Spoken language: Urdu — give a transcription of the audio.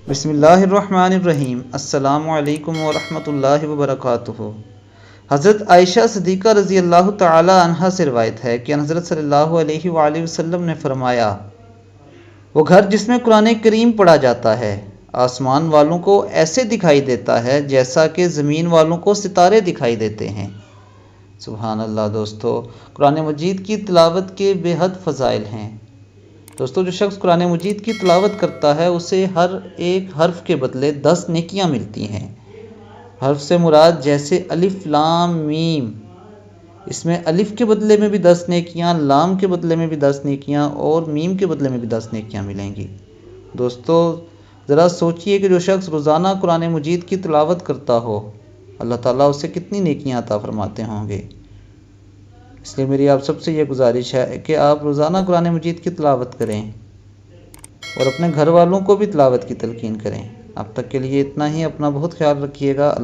بسم اللہ الرحمن الرحیم۔ السلام علیکم ورحمۃ اللہ وبرکاتہ۔ حضرت عائشہ صدیقہ رضی اللہ تعالی عنہا سے روایت ہے کہ حضرت صلی اللہ علیہ وآلہ وسلم نے فرمایا، وہ گھر جس میں قرآن کریم پڑھا جاتا ہے آسمان والوں کو ایسے دکھائی دیتا ہے جیسا کہ زمین والوں کو ستارے دکھائی دیتے ہیں۔ سبحان اللہ۔ دوستو، قرآن مجید کی تلاوت کے بے حد فضائل ہیں۔ دوستو، جو شخص قرآن مجید کی تلاوت کرتا ہے اسے ہر ایک حرف کے بدلے 10 نیکیاں ملتی ہیں۔ حرف سے مراد جیسے الف لام میم، اس میں الف کے بدلے میں بھی 10 نیکیاں، لام کے بدلے میں بھی 10 نیکیاں اور میم کے بدلے میں بھی 10 نیکیاں ملیں گی۔ دوستو، ذرا سوچئے کہ جو شخص روزانہ قرآن مجید کی تلاوت کرتا ہو اللہ تعالیٰ اسے کتنی نیکیاں عطا فرماتے ہوں گے۔ اس لیے میری آپ سب سے یہ گزارش ہے کہ آپ روزانہ قرآن مجید کی تلاوت کریں اور اپنے گھر والوں کو بھی تلاوت کی تلقین کریں۔ اب تک کے لیے اتنا ہی۔ اپنا بہت خیال رکھیے گا۔